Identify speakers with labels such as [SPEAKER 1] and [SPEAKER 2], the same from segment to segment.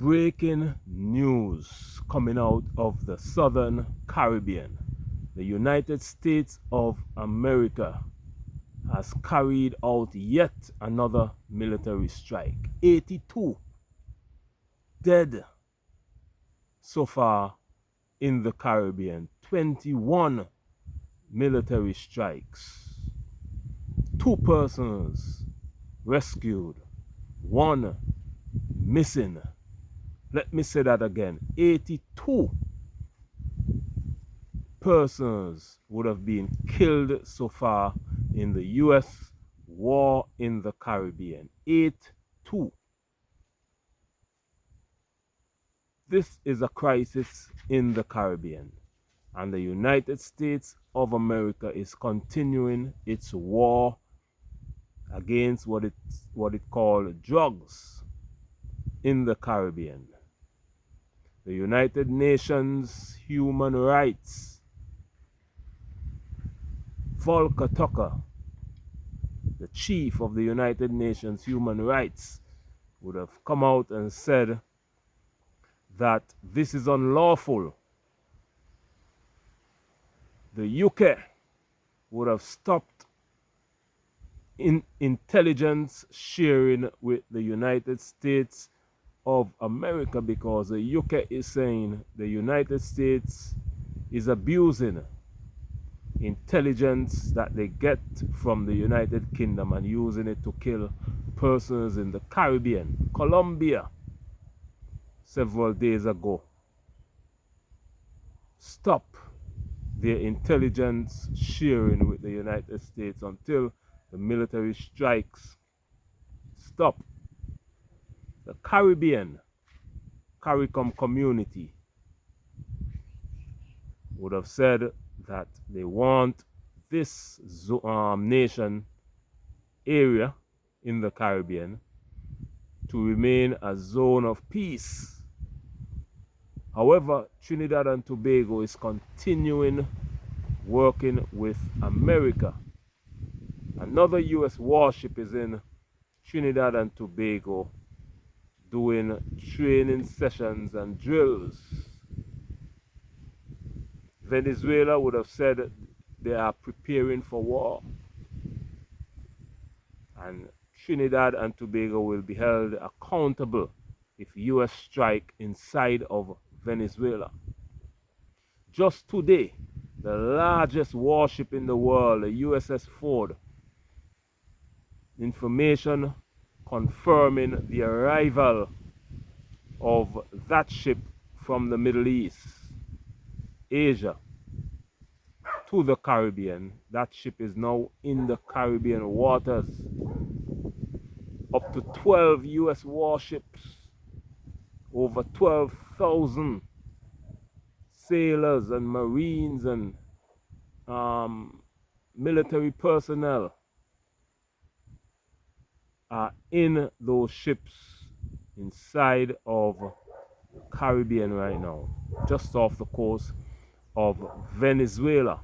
[SPEAKER 1] Breaking news coming out of the Southern Caribbean. The United States of America has carried out yet another military strike. 82 dead so far in the Caribbean. 21 military strikes. 2 persons rescued. 1 missing. Let me say that again. 82 persons would have been killed so far in the U.S. war in the Caribbean. 82. This is a crisis in the Caribbean, and the United States of America is continuing its war against what it called drugs in the Caribbean. The United Nations Human Rights, Volker Tucker, the chief of the United Nations Human Rights, would have come out and said that this is unlawful. The UK would have stopped intelligence sharing with the United States of America because the UK is saying the United States is abusing intelligence that they get from the United Kingdom and using it to kill persons in the Caribbean. Colombia, several days ago, stop their intelligence sharing with the United States until the military strikes stop. The Caribbean, CARICOM community would have said that they want this nation area in the Caribbean to remain a zone of peace. However, Trinidad and Tobago is continuing working with America. Another U.S. warship is in Trinidad and Tobago doing training sessions and drills. Venezuela would have said they are preparing for war, and Trinidad and Tobago will be held accountable if US strike inside of Venezuela. Just today, the largest warship in the world, the USS Ford, information confirming the arrival of that ship from the Middle East, Asia, to the Caribbean. That ship is now in the Caribbean waters. Up to 12 US warships, over 12,000 sailors and marines and military personnel are in those ships inside of the Caribbean right now, just off the coast of Venezuela.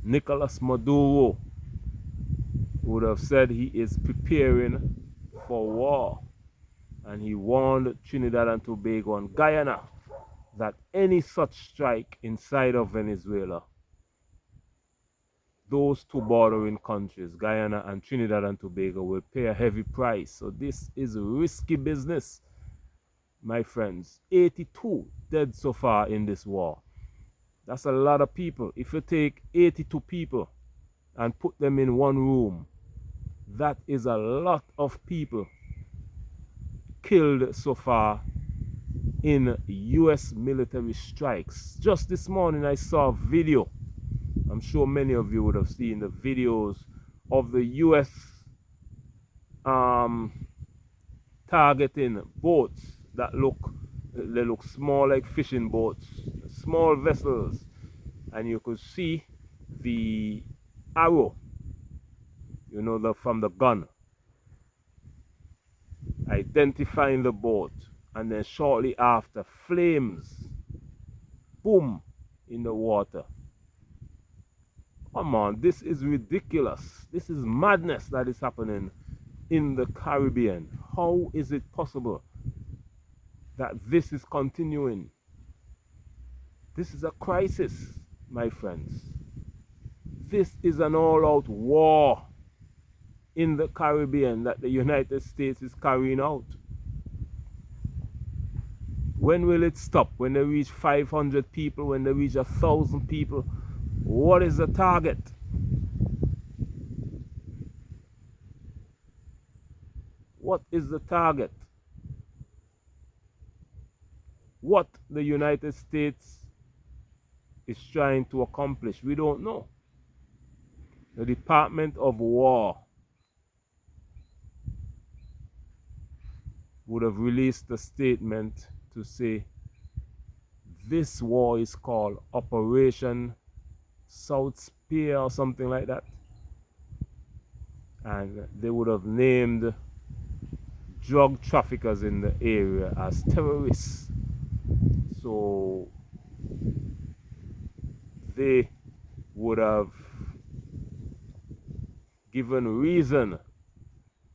[SPEAKER 1] Nicolas Maduro would have said he is preparing for war, and he warned Trinidad and Tobago and Guyana that any such strike inside of Venezuela, those 2 bordering countries, Guyana and Trinidad and Tobago, will pay a heavy price. So this is risky business, my friends. 82 dead so far in this war. That's a lot of people. If you take 82 people and put them in one room, that is a lot of people killed so far in US military strikes. Just this morning I saw a video. I'm sure many of you would have seen the videos of the US targeting boats that look small, like fishing boats, small vessels, and you could see the arrow, you know, from the gun, identifying the boat, and then shortly after, flames, boom, in the water. Come on, this is ridiculous. This is madness that is happening in the Caribbean. How is it possible that this is continuing. This is a crisis, my friends. This is an all-out war in the Caribbean that the United States is carrying out. When will it stop? When they reach 500 people? When they reach 1,000 people? What is the target? What is the target? What the United States is trying to accomplish, we don't know. The Department of War would have released a statement to say this war is called Operation South Spear or something like that, and they would have named drug traffickers in the area as terrorists. So they would have given reason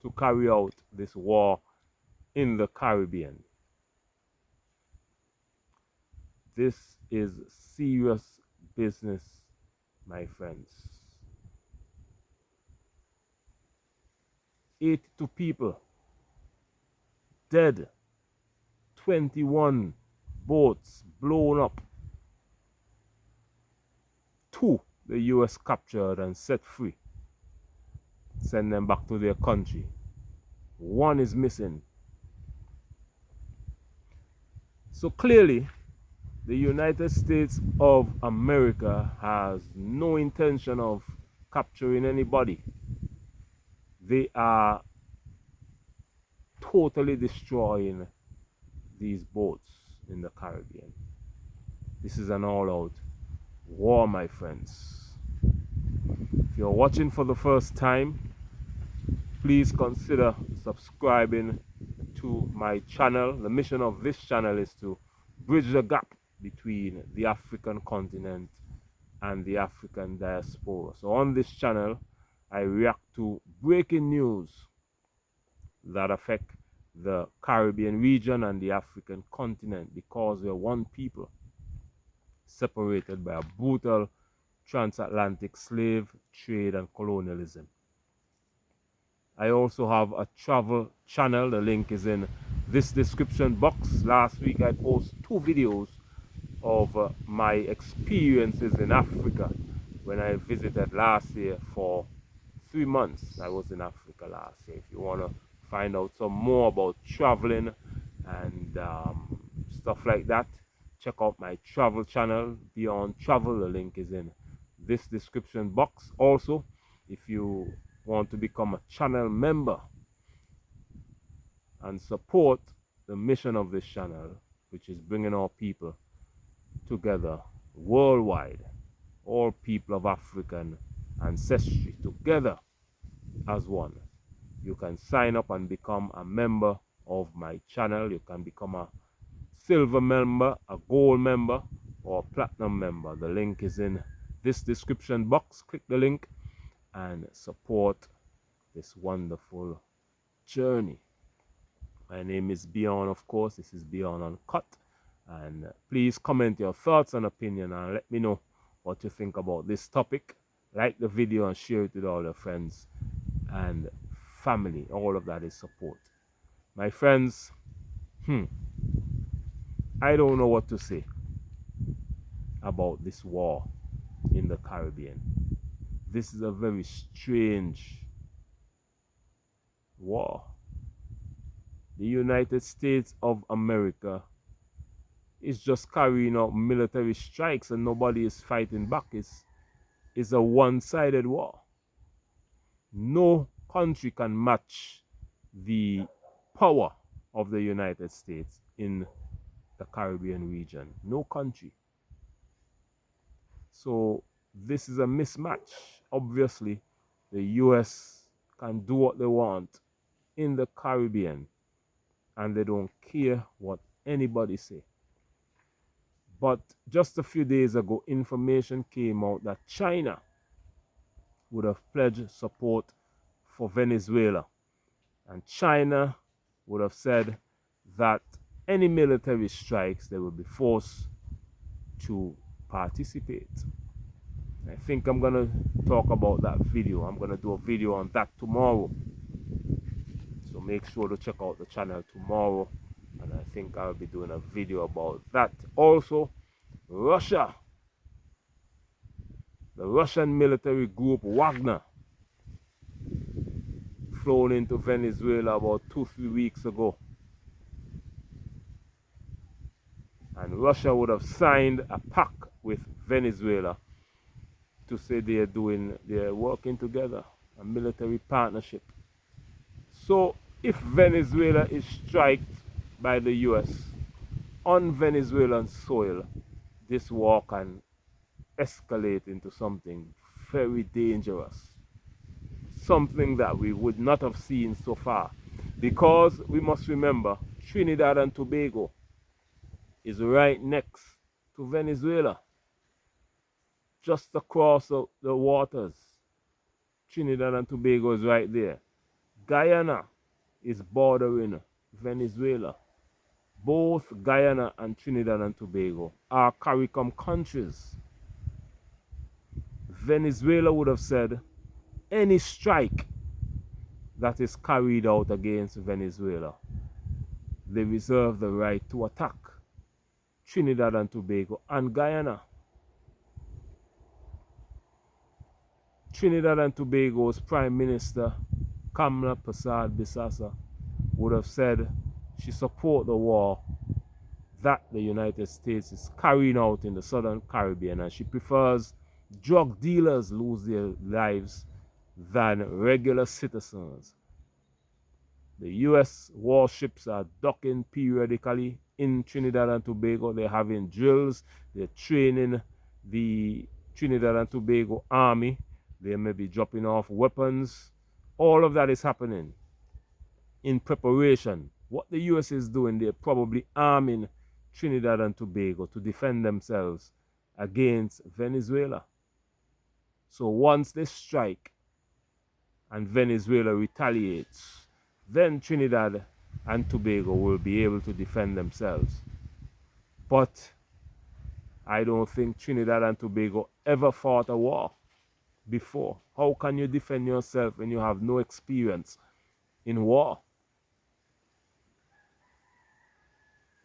[SPEAKER 1] to carry out this war in the Caribbean. This is serious business, my friends. 82 people dead, 21 boats blown up, 2 the US captured and set free, send them back to their country. 1 is missing. So clearly, the United States of America has no intention of capturing anybody. They are totally destroying these boats in the Caribbean. This is an all-out war, my friends. If you're watching for the first time, please consider subscribing to my channel. The mission of this channel is to bridge the gap between the African continent and the African diaspora. So on this channel, I react to breaking news that affect the Caribbean region and the African continent, because we are one people separated by a brutal transatlantic slave trade and colonialism. I also have a travel channel. The link is in this description box. Last week I posted 2 videos of my experiences in Africa when I visited last year for 3 months. I was in Africa last year. If you want to find out some more about traveling and stuff like that, check out my travel channel, Beyond Travel. The link is in this description box. Also, if you want to become a channel member and support the mission of this channel, which is bringing our people together worldwide, all people of African ancestry together as one, you can sign up and become a member of my channel. You can become a silver member, a gold member, or a platinum member. The link is in this description box. Click the link and support this wonderful journey. My name is Beyond, of course. This is Beyond Uncut. And please comment your thoughts and opinion and let me know what you think about this topic. Like the video and share it with all your friends and family. All of that is support. My friends, I don't know what to say about this war in the Caribbean. This is a very strange war. The United States of America is just carrying out military strikes and nobody is fighting back. It's a one-sided war. No country can match the power of the United States in the Caribbean region. No country. So this is a mismatch. Obviously, the US can do what they want in the Caribbean and they don't care what anybody say. But just a few days ago, information came out that China would have pledged support for Venezuela. And China would have said that any military strikes, they will be forced to participate. I think I'm going to talk about that video. I'm going to do a video on that tomorrow. So make sure to check out the channel tomorrow. And I think I'll be doing a video about that. Also, Russia. The Russian military group Wagner flown into Venezuela about 2-3 weeks ago. And Russia would have signed a pact with Venezuela to say they're working together, a military partnership. So if Venezuela is struck by the US on Venezuelan soil, this war can escalate into something very dangerous. Something that we would not have seen so far. Because we must remember, Trinidad and Tobago is right next to Venezuela. Just across the waters. Trinidad and Tobago is right there. Guyana is bordering Venezuela. Both Guyana and Trinidad and Tobago are CARICOM countries. Venezuela would have said any strike that is carried out against Venezuela, they reserve the right to attack Trinidad and Tobago and Guyana. Trinidad and Tobago's Prime Minister, Kamla Persad-Bissassa, would have said she supports the war that the United States is carrying out in the Southern Caribbean, and she prefers drug dealers lose their lives than regular citizens. The US warships are docking periodically in Trinidad and Tobago. They're having drills. They're training the Trinidad and Tobago army. They may be dropping off weapons. All of that is happening in preparation. What the US is doing, they're probably arming Trinidad and Tobago to defend themselves against Venezuela. So once they strike and Venezuela retaliates, then Trinidad and Tobago will be able to defend themselves. But I don't think Trinidad and Tobago ever fought a war before. How can you defend yourself when you have no experience in war?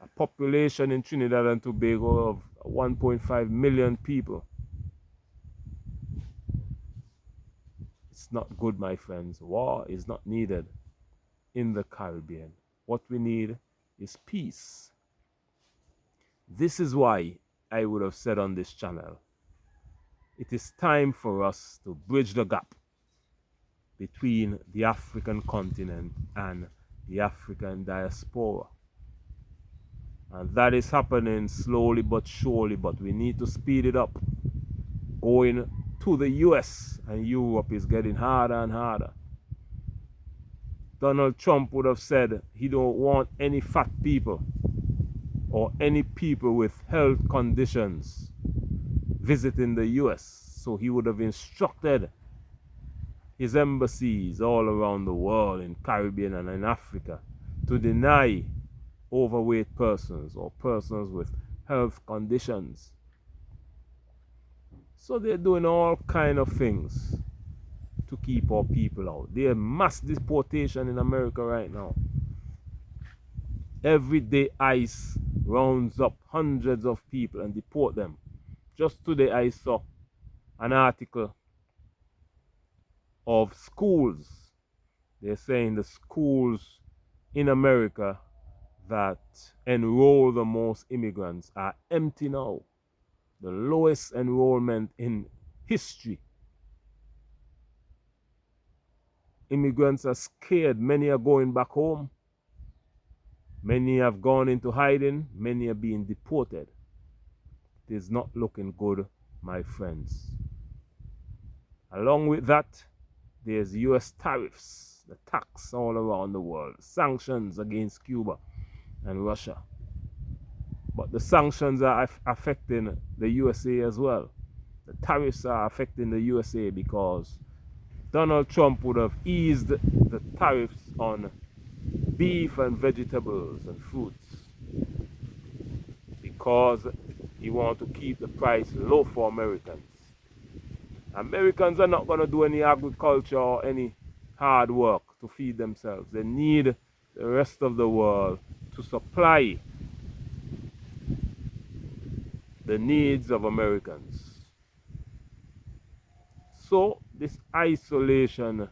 [SPEAKER 1] A population in Trinidad and Tobago of 1.5 million people. It's not good, my friends. War is not needed in the Caribbean. What we need is peace. This is why I would have said on this channel, it is time for us to bridge the gap between the African continent and the African diaspora. And that is happening slowly but surely, but we need to speed it up. Going to the US and Europe is getting harder and harder. Donald Trump would have said he don't want any fat people or any people with health conditions visiting the US. So he would have instructed his embassies all around the world, in Caribbean and in Africa, to deny overweight persons or persons with health conditions. So they're doing all kind of things to keep our people out. There's mass deportation in America right now. Every day ICE rounds up hundreds of people and deport them. Just today I saw an article of schools. They're saying the schools in America that enroll the most immigrants are empty now. The lowest enrollment in history. Immigrants are scared. Many are going back home. Many have gone into hiding. Many are being deported. It is not looking good, my friends. Along with that, there's US tariffs, the tax all around the world, sanctions against Cuba and Russia. But the sanctions are affecting the USA as well. The tariffs are affecting the USA because Donald Trump would have eased the tariffs on beef and vegetables and fruits. because he wants to keep the price low for Americans. Americans are not going to do any agriculture or any hard work to feed themselves. They need the rest of the world to supply the needs of Americans. So this isolation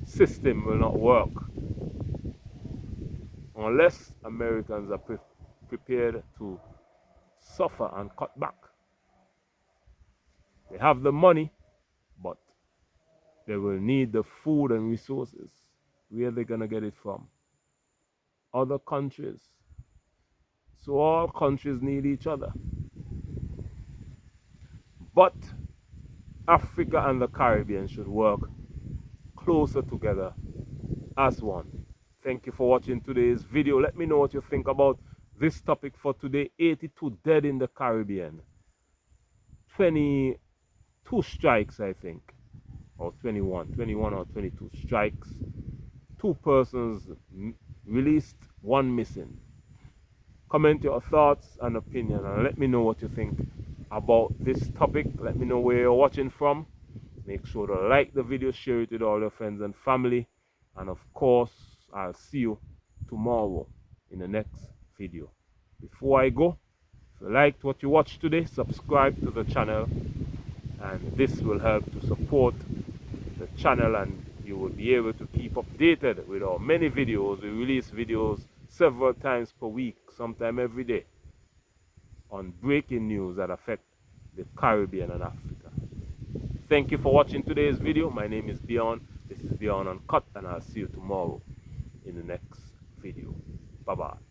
[SPEAKER 1] system will not work unless Americans are prepared to suffer and cut back. They have the money, but they will need the food and resources. Where are they going to get it from? Other countries. So all countries need each other. But Africa and the Caribbean should work closer together as one. Thank you for watching today's video. Let me know what you think about this topic for today. 82 dead in the Caribbean. 22 strikes, I think. Or 21 or 22 strikes. 2 persons released, 1 missing. Comment your thoughts and opinion and let me know what you think about this topic. Let me know where you're watching from. Make sure to like the video, share it with all your friends and family. And of course, I'll see you tomorrow in the next video. Before I go, if you liked what you watched today, subscribe to the channel. And this will help to support the channel and you will be able to keep updated with our many videos. We release videos several times per week, sometime every day, on breaking news that affect the Caribbean and Africa. Thank you for watching today's video. My name is Beyond. This is Beyond Uncut, and I'll see you tomorrow in the next video. Bye-bye.